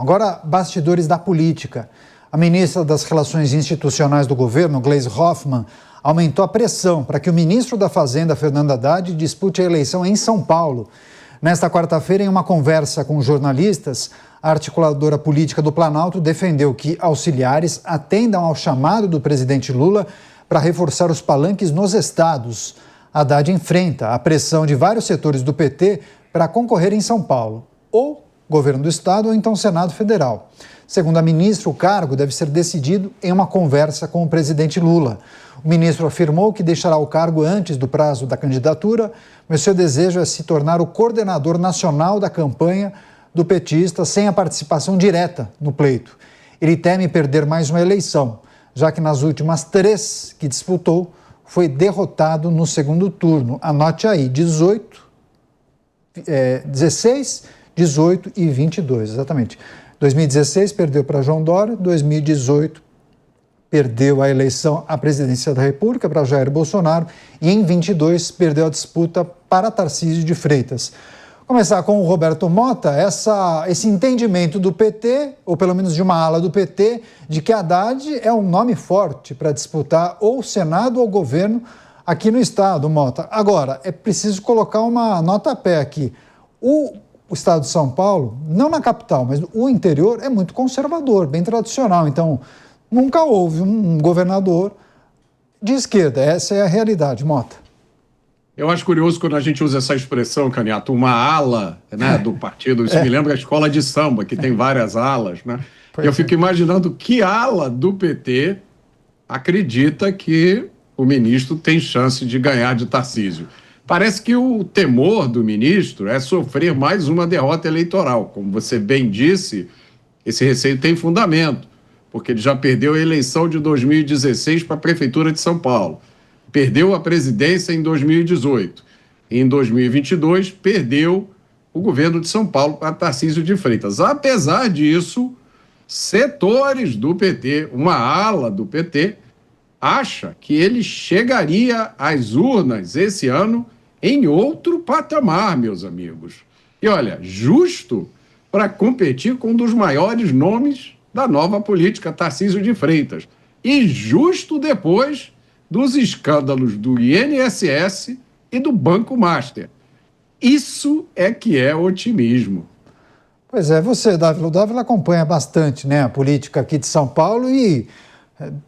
Agora, bastidores da política. A ministra das Relações Institucionais do governo, Gleisi Hoffmann, aumentou a pressão para que o ministro da Fazenda, Fernando Haddad, dispute a eleição em São Paulo. Nesta quarta-feira, em uma conversa com jornalistas, a articuladora política do Planalto defendeu que auxiliares atendam ao chamado do presidente Lula para reforçar os palanques nos estados. Haddad enfrenta a pressão de vários setores do PT para concorrer em São Paulo, ou governo do estado ou então Senado Federal. Segundo a ministra, o cargo deve ser decidido em uma conversa com o presidente Lula. O ministro afirmou que deixará o cargo antes do prazo da candidatura, mas seu desejo é se tornar o coordenador nacional da campanha do petista sem a participação direta no pleito. Ele teme perder mais uma eleição, já que nas últimas 3 que disputou, foi derrotado no segundo turno. Anote aí, 16, 18 e 22, exatamente. 2016 perdeu para João Dória, 2018 perdeu a eleição à presidência da República para Jair Bolsonaro e em 22 perdeu a disputa para Tarcísio de Freitas. Começar com o Roberto Mota, esse entendimento do PT, ou pelo menos de uma ala do PT, de que Haddad é um nome forte para disputar ou o Senado ou o governo aqui no estado, Mota. Agora, é preciso colocar uma nota a pé aqui. O estado de São Paulo, não na capital, mas o interior é muito conservador, bem tradicional. Então, nunca houve um governador de esquerda. Essa é a realidade, Mota. Eu acho curioso quando a gente usa essa expressão, Caniato, uma ala, né, do partido. Isso me lembra a escola de samba, que tem várias alas, né? Eu fico imaginando que ala do PT acredita que o ministro tem chance de ganhar de Tarcísio. Parece que o temor do ministro é sofrer mais uma derrota eleitoral. Como você bem disse, esse receio tem fundamento, porque ele já perdeu a eleição de 2016 para a Prefeitura de São Paulo. Perdeu a presidência em 2018. Em 2022, perdeu o governo de São Paulo para Tarcísio de Freitas. Apesar disso, setores do PT, uma ala do PT, acha que ele chegaria às urnas esse ano em outro patamar, meus amigos. E olha, justo para competir com um dos maiores nomes da nova política, Tarcísio de Freitas. E justo depois dos escândalos do INSS e do Banco Master. Isso é que é otimismo. Pois é, você, Dávila, o Dávila acompanha bastante, né, a política aqui de São Paulo e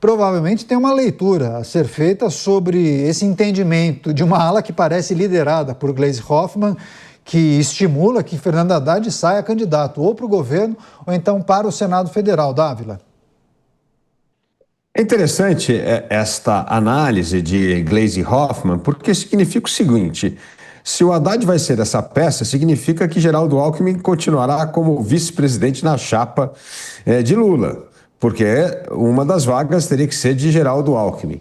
provavelmente tem uma leitura a ser feita sobre esse entendimento de uma ala que parece liderada por Gleisi Hoffmann, que estimula que Fernando Haddad saia candidato ou para o governo ou então para o Senado Federal. Dávila. É interessante esta análise de Gleisi Hoffmann, porque significa o seguinte: se o Haddad vai ser essa peça, significa que Geraldo Alckmin continuará como vice-presidente na chapa de Lula, porque uma das vagas teria que ser de Geraldo Alckmin.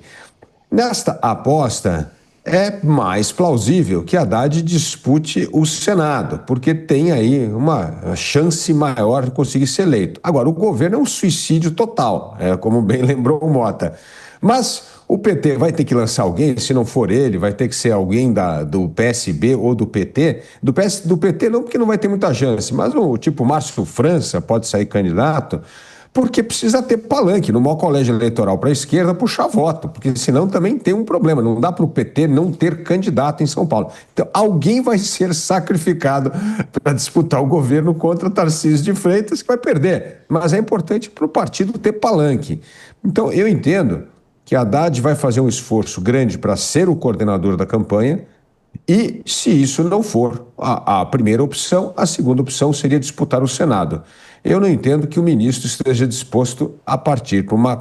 Nesta aposta, é mais plausível que Haddad dispute o Senado, porque tem aí uma chance maior de conseguir ser eleito. Agora, o governo é um suicídio total, como bem lembrou o Mota. Mas o PT vai ter que lançar alguém, se não for ele, vai ter que ser alguém do PSB ou do PT. Do PT não, porque não vai ter muita chance, mas o tipo Márcio França pode sair candidato, porque precisa ter palanque no maior colégio eleitoral para a esquerda puxar voto, porque senão também tem um problema, não dá para o PT não ter candidato em São Paulo. Então, alguém vai ser sacrificado para disputar o governo contra Tarcísio de Freitas, que vai perder. Mas é importante para o partido ter palanque. Então, eu entendo que Haddad vai fazer um esforço grande para ser o coordenador da campanha e, se isso não for a primeira opção, a segunda opção seria disputar o Senado. Eu não entendo que o ministro esteja disposto a partir para uma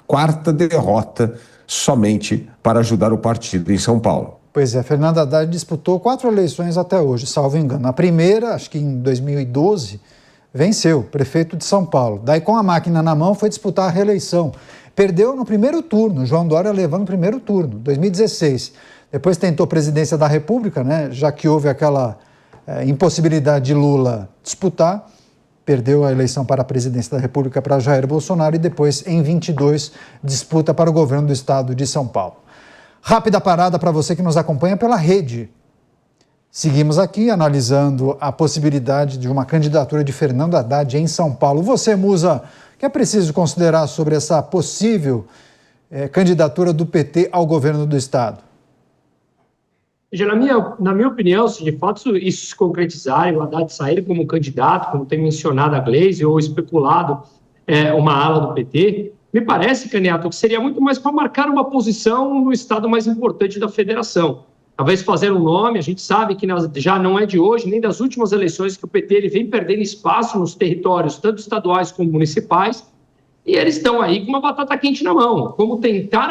quarta derrota somente para ajudar o partido em São Paulo. Pois é, Fernando Haddad disputou 4 eleições até hoje, salvo engano. A primeira, acho que em 2012, venceu, prefeito de São Paulo. Daí, com a máquina na mão, foi disputar a reeleição. Perdeu no primeiro turno, João Dória levando no primeiro turno, 2016. Depois tentou presidência da República, né, já que houve aquela impossibilidade de Lula disputar. Perdeu a eleição para a presidência da República para Jair Bolsonaro e depois, em 22, disputa para o governo do estado de São Paulo. Rápida parada para você que nos acompanha pela rede. Seguimos aqui analisando a possibilidade de uma candidatura de Fernando Haddad em São Paulo. Você, Musa, o que é preciso considerar sobre essa possível candidatura do PT ao governo do Estado? Veja, na minha opinião, se de fato isso se concretizar e o Haddad sair como candidato, como tem mencionado a Gleisi, ou especulado uma ala do PT, me parece, Caniato, que seria muito mais para marcar uma posição no estado mais importante da federação. Talvez fazer um nome, a gente sabe que já não é de hoje, nem das últimas eleições, que o PT ele vem perdendo espaço nos territórios, tanto estaduais como municipais, e eles estão aí com uma batata quente na mão. Como tentar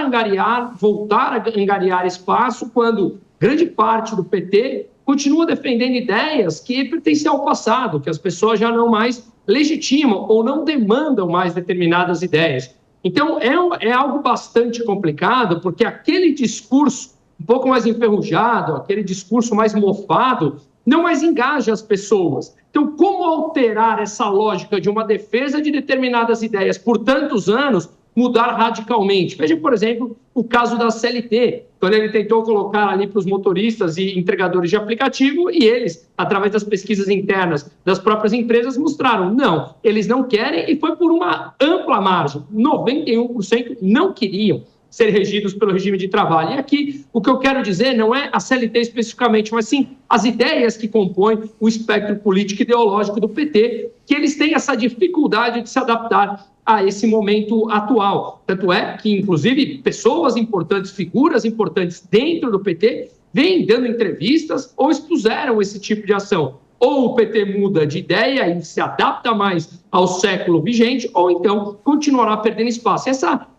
voltar a angariar espaço quando grande parte do PT continua defendendo ideias que pertencem ao passado, que as pessoas já não mais legitimam ou não demandam mais determinadas ideias. Então, é algo bastante complicado, porque aquele discurso um pouco mais enferrujado, aquele discurso mais mofado, não mais engaja as pessoas. Então, como alterar essa lógica de uma defesa de determinadas ideias por tantos anos, mudar radicalmente? Veja, por exemplo, o caso da CLT, quando ele tentou colocar ali para os motoristas e entregadores de aplicativo, e eles, através das pesquisas internas das próprias empresas, mostraram, não, eles não querem, e foi por uma ampla margem, 91% não queriam ser regidos pelo regime de trabalho. E aqui, o que eu quero dizer não é a CLT especificamente, mas sim as ideias que compõem o espectro político e ideológico do PT, que eles têm essa dificuldade de se adaptar a esse momento atual. Tanto é que, inclusive, pessoas importantes, figuras importantes dentro do PT, vêm dando entrevistas ou expuseram esse tipo de ação. Ou o PT muda de ideia e se adapta mais ao século vigente, ou então continuará perdendo espaço.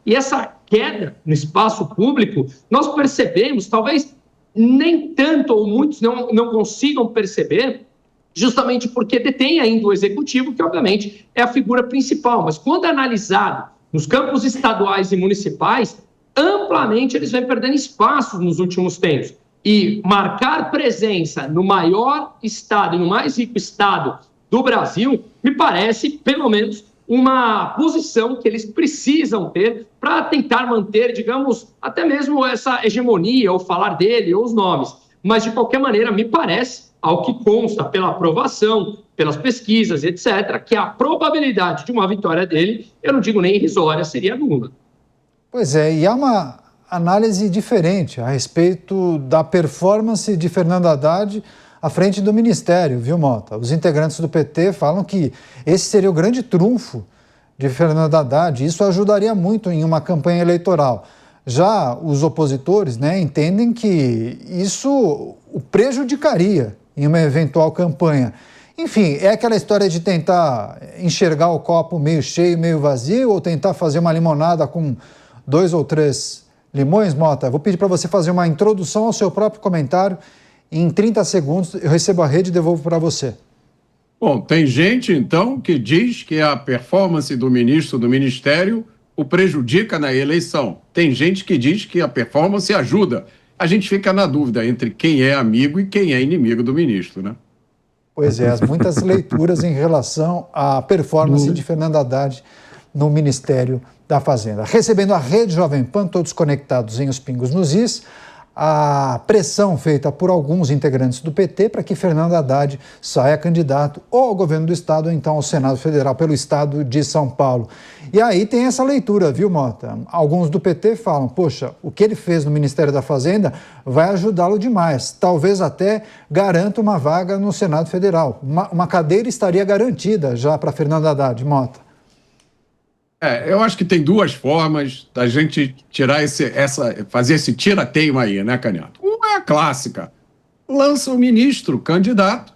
E essa queda no espaço público, nós percebemos, talvez nem tanto ou muitos não consigam perceber, justamente porque detém ainda o executivo, que obviamente é a figura principal. Mas quando analisado nos campos estaduais e municipais, amplamente eles vêm perdendo espaço nos últimos tempos. E marcar presença no maior estado e no mais rico estado do Brasil, me parece, pelo menos, uma posição que eles precisam ter para tentar manter, digamos, até mesmo essa hegemonia, ou falar dele, ou os nomes. Mas, de qualquer maneira, me parece, ao que consta pela aprovação, pelas pesquisas, etc., que a probabilidade de uma vitória dele, eu não digo nem irrisória, seria nula. Pois é, e há uma análise diferente a respeito da performance de Fernando Haddad à frente do Ministério, viu, Mota? Os integrantes do PT falam que esse seria o grande trunfo de Fernando Haddad, e isso ajudaria muito em uma campanha eleitoral. Já os opositores, entendem que isso o prejudicaria em uma eventual campanha. Enfim, é aquela história de tentar enxergar o copo meio cheio, meio vazio, ou tentar fazer uma limonada com 2 ou 3 limões, Mota. Vou pedir para você fazer uma introdução ao seu próprio comentário. Em 30 segundos, eu recebo a rede e devolvo para você. Bom, tem gente, então, que diz que a performance do ministro do Ministério o prejudica na eleição. Tem gente que diz que a performance ajuda. A gente fica na dúvida entre quem é amigo e quem é inimigo do ministro, né? Pois é, muitas leituras em relação à performance de Fernando Haddad no Ministério da Fazenda. Recebendo a Rede Jovem Pan, todos conectados em Os Pingos nos Is, a pressão feita por alguns integrantes do PT para que Fernando Haddad saia candidato ou ao governo do Estado ou então ao Senado Federal pelo Estado de São Paulo. E aí tem essa leitura, viu, Mota? Alguns do PT falam, poxa, o que ele fez no Ministério da Fazenda vai ajudá-lo demais. Talvez até garanta uma vaga no Senado Federal. Uma cadeira estaria garantida já para Fernando Haddad, Mota. Eu acho que tem duas formas da gente tirar fazer esse tira-teima aí, né, Caniato? Uma é a clássica. Lança o ministro candidato,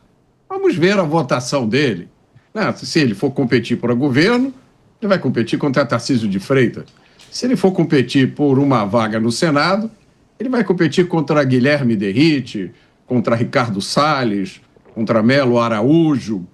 vamos ver a votação dele. Né? Se ele for competir para governo, ele vai competir contra Tarcísio de Freitas. Se ele for competir por uma vaga no Senado, ele vai competir contra Guilherme Derrite, contra Ricardo Salles, contra Melo Araújo.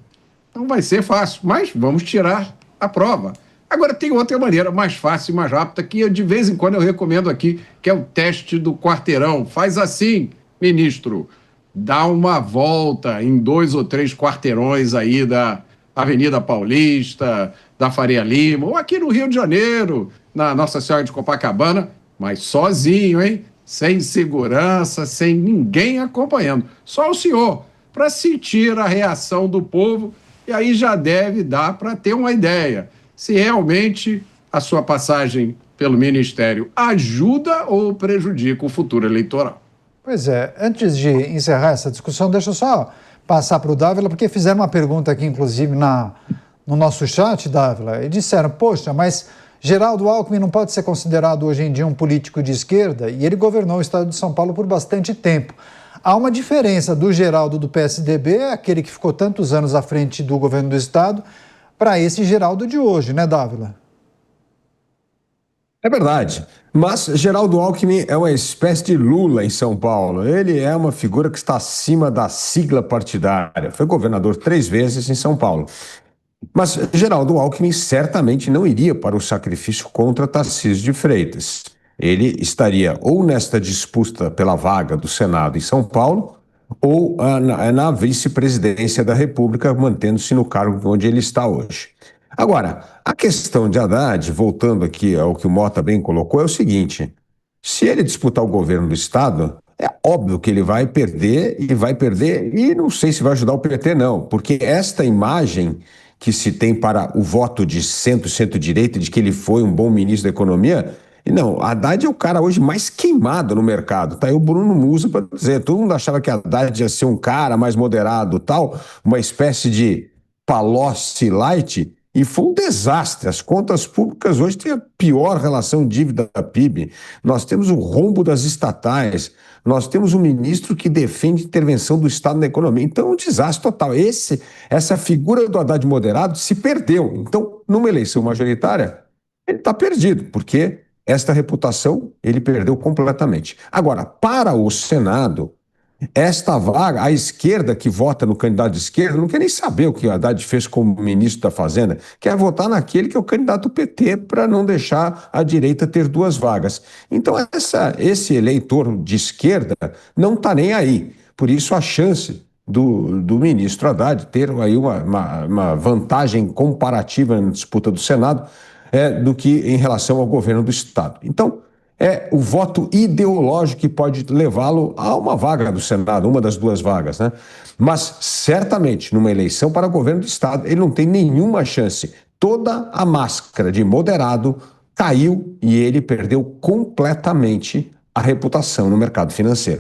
Não vai ser fácil, mas vamos tirar a prova. Agora, tem outra maneira mais fácil e mais rápida, que de vez em quando eu recomendo aqui, que é o teste do quarteirão. Faz assim, ministro, dá uma volta em 2 ou 3 quarteirões aí da Avenida Paulista, da Faria Lima, ou aqui no Rio de Janeiro, na Nossa Senhora de Copacabana, mas sozinho, hein? sem segurança, sem ninguém acompanhando. Só o senhor, para sentir a reação do povo, e aí já deve dar para ter uma ideia se realmente a sua passagem pelo Ministério ajuda ou prejudica o futuro eleitoral. Pois é, antes de encerrar essa discussão, deixa eu só passar para o Dávila, porque fizeram uma pergunta aqui, inclusive, no nosso chat, Dávila, e disseram, poxa, mas Geraldo Alckmin não pode ser considerado hoje em dia um político de esquerda, e ele governou o estado de São Paulo por bastante tempo. Há uma diferença do Geraldo do PSDB, aquele que ficou tantos anos à frente do governo do estado, para esse Geraldo de hoje, né, Dávila? É verdade, mas Geraldo Alckmin é uma espécie de Lula em São Paulo. Ele é uma figura que está acima da sigla partidária. Foi governador 3 vezes em São Paulo. Mas Geraldo Alckmin certamente não iria para o sacrifício contra Tarcísio de Freitas. Ele estaria ou nesta disputa pela vaga do Senado em São Paulo, ou na vice-presidência da República, mantendo-se no cargo onde ele está hoje. Agora, a questão de Haddad, voltando aqui ao que o Mota bem colocou, é o seguinte: se ele disputar o governo do Estado, é óbvio que ele vai perder, e não sei se vai ajudar o PT, não, porque esta imagem que se tem para o voto de centro-direita, de que ele foi um bom ministro da Economia, não, Haddad é o cara hoje mais queimado no mercado. Tá aí o Bruno Musa para dizer, todo mundo achava que Haddad ia ser um cara mais moderado, tal, uma espécie de Palocci light, e foi um desastre. As contas públicas hoje têm a pior relação dívida-PIB. Nós temos o rombo das estatais. Nós temos um ministro que defende intervenção do Estado na economia. Então, é um desastre total. Essa figura do Haddad moderado se perdeu. Então, numa eleição majoritária, ele está perdido, porque esta reputação ele perdeu completamente. Agora, para o Senado, esta vaga, a esquerda que vota no candidato de esquerda não quer nem saber o que o Haddad fez como ministro da Fazenda, quer votar naquele que é o candidato do PT para não deixar a direita ter 2 vagas. Então esse eleitor de esquerda não está nem aí. Por isso a chance do ministro Haddad ter aí uma vantagem comparativa na disputa do Senado do que em relação ao governo do Estado. Então, é o voto ideológico que pode levá-lo a uma vaga do Senado, uma das 2 vagas, né? Mas, certamente, numa eleição para governo do Estado, ele não tem nenhuma chance. Toda a máscara de moderado caiu e ele perdeu completamente a reputação no mercado financeiro.